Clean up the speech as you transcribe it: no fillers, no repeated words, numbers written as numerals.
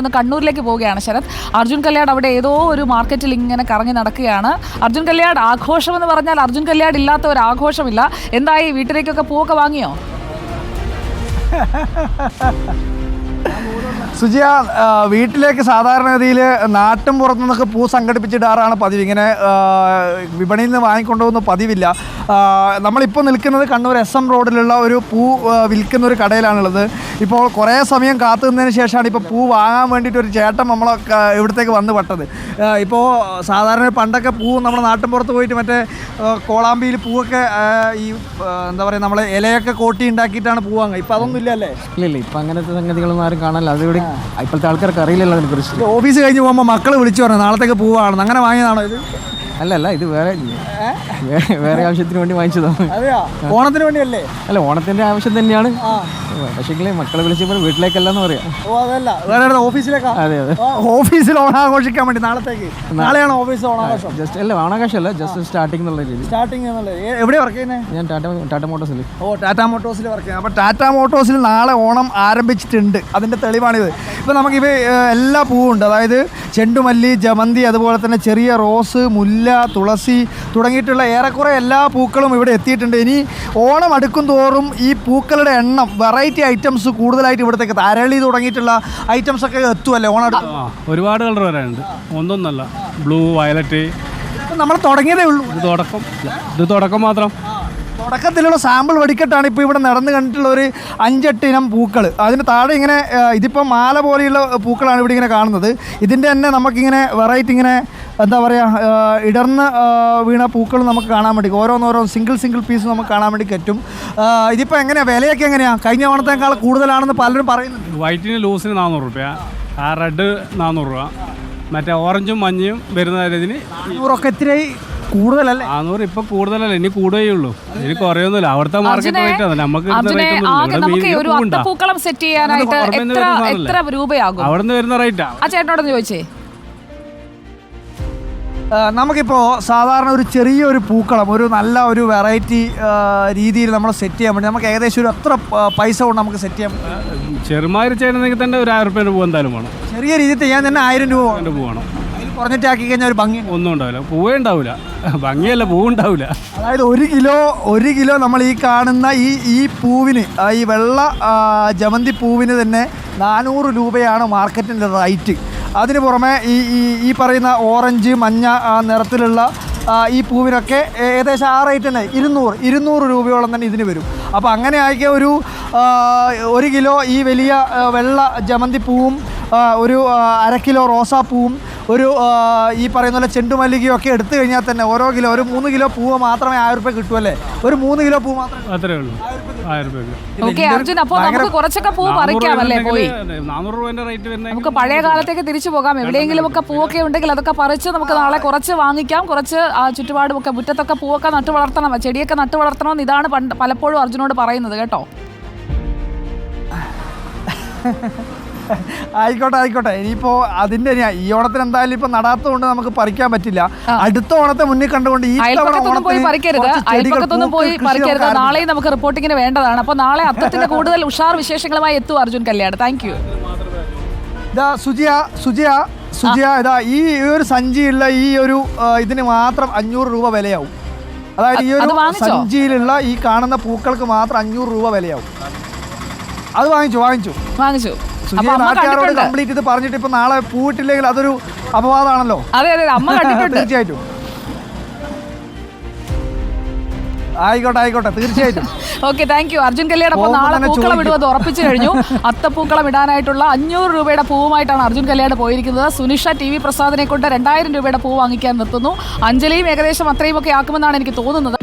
കണ്ണൂരിലേക്ക് പോവുകയാണ് ശരത്. അർജുൻ കല്യാട് അവിടെ ഏതോ ഒരു മാർക്കറ്റിൽ ഇങ്ങനെ കറങ്ങി നടക്കുകയാണ്. അർജുൻ കല്യാട് ആഘോഷം എന്ന് പറഞ്ഞാൽ അർജുൻ കല്യാട് ഇല്ലാത്ത ഒരു ആഘോഷമില്ല. എന്തായി, വീട്ടിലേക്കൊക്കെ പൂവൊക്കെ വാങ്ങിയോ? സുജിയ, വീട്ടിലേക്ക് സാധാരണഗതിയിൽ നാട്ടും പുറത്തു നിന്നൊക്കെ പൂ സംഘടിപ്പിച്ചിടാറാണ് പതിവ്. ഇങ്ങനെ വിപണിയിൽ നിന്ന് വാങ്ങിക്കൊണ്ടുപോകുന്ന പതിവില്ല. നമ്മളിപ്പോൾ നിൽക്കുന്നത് കണ്ണൂർ SM റോഡിലുള്ള ഒരു പൂ വിൽക്കുന്ന ഒരു കടയിലാണുള്ളത്. ഇപ്പോൾ കുറേ സമയം കാത്തു നിന്നതിന് ശേഷമാണ് ഇപ്പോൾ പൂ വാങ്ങാൻ വേണ്ടിയിട്ട് ഒരു ചേട്ടൻ നമ്മളെ ഇവിടത്തേക്ക് വന്ന് പെട്ടത്. ഇപ്പോൾ സാധാരണ പണ്ടൊക്കെ പൂ നമ്മുടെ നാട്ടിൻ പുറത്ത് പോയിട്ട് മറ്റേ കോളാമ്പിയിൽ പൂവൊക്കെ ഈ എന്താ പറയുക, നമ്മളെ ഇലയൊക്കെ കോട്ടി ഉണ്ടാക്കിയിട്ടാണ് പൂ വാങ്ങുക. ഇപ്പം അതൊന്നും ഇല്ല അല്ലേ? ഇല്ല, ഇപ്പം അങ്ങനത്തെ സംഗതികളൊന്നും ആരും കാണാനില്ല. അതിവിടെ ഇപ്പോഴത്തെ ആൾക്കാർക്ക് അറിയില്ലല്ലോ അതിനെക്കുറിച്ച്. ഓഫീസ് കഴിഞ്ഞ് പോകുമ്പോൾ മക്കൾ വിളിച്ചു പറഞ്ഞു നാളത്തേക്ക് പൂവാണെന്ന്. അങ്ങനെ വാങ്ങിയതാണോ ഇത്? അല്ല, ഇത് വേറെ ആവശ്യത്തിന് വേണ്ടി വാങ്ങിച്ചതാണ്. അതെയോ? ഓണത്തിന് വേണ്ടിയല്ലേ? അല്ല, ഓണത്തിന്റെ ആവശ്യം തന്നെയാണ്. പക്ഷേ മക്കളെ വിളിച്ചപ്പോൾ വീട്ടിലേക്കല്ലെന്ന് പറയാം. ഓ, അതല്ല, വേറെ ഓഫീസിലേക്കാ? അതെ. ഓഫീസിൽ ഓണാഘോഷിക്കാൻ വേണ്ടി നാളത്തേക്ക്. നാളെയാണ് ഓഫീസ് ഓണാഘോഷം? ജസ്റ്റ് അല്ല, ഓണാഘോഷമല്ല, ജസ്റ്റ് സ്റ്റാർട്ടിംഗ് എന്നുള്ള രീതി. സ്റ്റാർട്ടിങ് എന്നുള്ളത് എവിടെയാണ് വർക്ക് ചെയ്യുന്നത്? ഞാൻ ടാറ്റ മോട്ടോഴ്സിൽ. ഓ, ടാറ്റ മോട്ടോഴ്സിൽ വർക്ക് ചെയ്യുന്നത്. അപ്പോൾ ടാറ്റ മോട്ടോഴ്സിൽ നാളെ ഓണം ആരംഭിച്ചിട്ടുണ്ട്. അതിൻ്റെ തെളിവാണിത്. ഇപ്പോൾ നമുക്കിപ്പോൾ എല്ലാ പൂവും ഉണ്ട്. അതായത് ചെണ്ടുമല്ലി, ജമന്തി, അതുപോലെ തന്നെ ചെറിയ റോസ്, മുല്ല, തുളസി തുടങ്ങിയിട്ടുള്ള ഏറെക്കുറെ എല്ലാ പൂക്കളും ഇവിടെ എത്തിയിട്ടുണ്ട്. ഇനി ഓണം അടുക്കും തോറും ഈ പൂക്കളുടെ എണ്ണം, വെറൈറ്റി ഐറ്റംസ് കൂടുതലായിട്ട് ഇവിടത്തേക്ക് അരളി തുടങ്ങിയിട്ടുള്ള ഐറ്റംസ് ഒക്കെ എത്തുമല്ലേ ഓണം അടുക്കും? ഒരുപാട് കളർ വരാനുണ്ട്, ഒന്നൊന്നല്ല. Blue, violet. നമ്മൾ തുടങ്ങിയതേ ഉള്ളൂ. ഇത് തുടക്കം മാത്രം. തുടക്കത്തിലുള്ള സാമ്പിൾ വെടിക്കെട്ടാണ് ഇപ്പോൾ ഇവിടെ നടന്നു കണ്ടിട്ടുള്ള ഒരു 5-8 ഇനം പൂക്കൾ. അതിന് താഴെ ഇങ്ങനെ ഇതിപ്പോൾ മാല പോലെയുള്ള പൂക്കളാണ് ഇവിടെ ഇങ്ങനെ കാണുന്നത്. ഇതിൻ്റെ തന്നെ നമുക്കിങ്ങനെ വെറൈറ്റി ഇങ്ങനെ എന്താ പറയുക, ഇടർന്ന് വീണ പൂക്കൾ നമുക്ക് കാണാൻ വേണ്ടി ഓരോന്നോരോ സിംഗിൾ പീസ് നമുക്ക് കാണാൻ വേണ്ടി പറ്റും. ഇതിപ്പോൾ എങ്ങനെയാണ് വിലയൊക്കെ എങ്ങനെയാണ്? കഴിഞ്ഞ ഓണത്തേക്കാൾ കൂടുതലാണെന്ന് പലരും പറയുന്നുണ്ട്. വൈറ്റിന് ലൂസിന് 400 രൂപ, ആ റെഡ് 400 രൂപ, മറ്റേ ഓറഞ്ചും മഞ്ഞയും വരുന്ന ഇതിന് 100 ഇത്തിരി കൂടുതലല്ലേ? 400 ഇപ്പം കൂടുതലല്ലേ, ഇനി കൂടുകയേ ഉള്ളൂ, ഇനി കുറയൊന്നുമില്ല. അവിടുത്തെ മാർക്കറ്റ് റേറ്റ് ആണ്. നമുക്ക് ഒരു അത്തപ്പൂക്കളം സെറ്റ് ചെയ്യാനായിട്ട് എത്ര രൂപയാകും? അവിടുന്ന് വരുന്ന റേറ്റാ. ആ ചേട്ടനോടൊന്ന് ചോദിച്ചേ. നമുക്കിപ്പോൾ സാധാരണ ഒരു ചെറിയൊരു പൂക്കളം, ഒരു നല്ല ഒരു വെറൈറ്റി രീതിയിൽ നമ്മൾ സെറ്റ് ചെയ്യാൻ വേണ്ടി നമുക്ക് ഏകദേശം ഒരു എത്ര പൈസ കൊണ്ട് നമുക്ക് സെറ്റ് ചെയ്യാൻ പറ്റും? ചെറുമാതിരി ചെയ്യണമെങ്കിൽ തന്നെ ഒരു 1000 രൂപ എന്തായാലും വേണം. ചെറിയ രീതിയിൽ ചെയ്യാൻ തന്നെ 1000 രൂപ വേണം. അതിൽ കുറഞ്ഞിട്ടാക്കി കഴിഞ്ഞാൽ ഒരു ഭംഗി ഒന്നും ഉണ്ടാവില്ല, പൂവേ ഉണ്ടാവില്ല. ഭംഗിയല്ല, പൂവുണ്ടാവില്ല. അതായത് ഒരു കിലോ നമ്മൾ ഈ കാണുന്ന ഈ പൂവിന്, ഈ വെള്ള ജമന്തി പൂവിന് തന്നെ 400 രൂപയാണ് മാർക്കറ്റിൻ്റെ റേറ്റ്. അതിന് പുറമെ ഈ പറയുന്ന ഓറഞ്ച്, മഞ്ഞ നിറത്തിലുള്ള ഈ പൂവിനൊക്കെ ഏകദേശം ആ റേറ്റ് തന്നെ 200 രൂപയോളം തന്നെ ഇതിന് വരും. അപ്പോൾ അങ്ങനെ ആയിരിക്കും ഒരു കിലോ ഈ വലിയ വെള്ള ജമന്തി പൂവും, ഒരു 1/2 കിലോ റോസാപ്പൂവും, ഒരു ഈ പറയുന്ന പോലെ ചെണ്ടുമല്ലികയും ഒക്കെ എടുത്തു കഴിഞ്ഞാൽ തന്നെ ഓരോ കിലോ, ഒരു 3 കിലോ പൂവ് മാത്രമേ 1000 രൂപ കിട്ടുമല്ലേ? ഒരു 3 കിലോ പൂ മാത്രമേ അത്രേ ഉള്ളൂ, 1000 രൂപ. അർജുൻ, അപ്പോൾ നമുക്ക് കുറച്ചൊക്കെ പൂ പറിക്കാമല്ലേ? പോയി 400 രൂപേന്റെ റേറ്റ് വരുന്നത്. നമുക്ക് പഴയ കാലത്തേക്ക് തിരിച്ചു പോകാം. എവിടെയെങ്കിലും ഒക്കെ പൂവൊക്കെ ഉണ്ടെങ്കിൽ അതൊക്കെ പറിച്ച് നമുക്ക് നാളെ കുറച്ച് വാങ്ങിക്കാം. കുറച്ച് ചുറ്റുപാടും ഒക്കെ മുറ്റത്തൊക്കെ പൂവൊക്കെ നട്ടു വളർത്തണം, ചെടിയൊക്കെ നട്ടു വളർത്തണം. ഇതാണ് പലപ്പോഴും അർജുനോട് പറയുന്നത് കേട്ടോ. ആയിക്കോട്ടെ. ഇനിയിപ്പോൾ അതിൻ്റെ ഈ ഓണത്തിന് എന്തായാലും ഇപ്പം നടാത്തതുകൊണ്ട് നമുക്ക് പറിക്കാൻ പറ്റില്ല. അടുത്ത ഓണത്തെ മുന്നിൽ കണ്ടുകൊണ്ട് അയൽപ്പക്കത്തൊന്നും പോയി പറിക്കരുത്. നാളെയും നമുക്ക് റിപ്പോർട്ടിങ്ങിന് വേണ്ടതാണ്. അപ്പോൾ നാളെ അത്തത്തിന്റെ കൂടുതൽ ഉഷാർ വിശേഷങ്ങളുമായി എത്തും അർജുൻ കല്യാട്. Thank you. ഇതാ സുജിയ, ഇതാ ഈ ഒരു സഞ്ചിയുള്ള ഈ ഒരു ഇതിന് മാത്രം 500 രൂപ വിലയാവും. അതായത് ഈ ഒരു സഞ്ചിയിലുള്ള ഈ കാണുന്ന പൂക്കൾക്ക് മാത്രം 500 രൂപ വിലയാവും. അത് വാങ്ങിച്ചു. നാട്ടുകാരോട് കംപ്ലീറ്റ് ഇത് പറഞ്ഞിട്ട് ഇപ്പൊ നാളെ പൂവിട്ടില്ലെങ്കിൽ അതൊരു അപവാദമാണല്ലോ. അതെ, അമ്മ കണ്ടിട്ടുണ്ട്. തീർച്ചയായിട്ടും. ആയിക്കോട്ടെ, തീർച്ചയായിട്ടും. Okay, thank you Arjun Kalliad. അപ്പോൾ നാളെ പൂക്കളം ഇടുന്നത് ഉറപ്പിച്ചു കഴിഞ്ഞു. അത്തപ്പൂക്കളം ഇടാനായിട്ടുള്ള 500 രൂപയുടെ പൂവുമായിട്ടാണ് അർജുൻ കല്യാട് പോയിരിക്കുന്നത്. സുനിഷ TV പ്രസാദിനെ കൊണ്ട് 2000 രൂപയുടെ പൂ വാങ്ങിക്കാൻ നിർത്തുന്നു. അഞ്ജലിയും ഏകദേശം അത്രയും ഒക്കെ ആക്കുമെന്നാണ് എനിക്ക് തോന്നുന്നത്.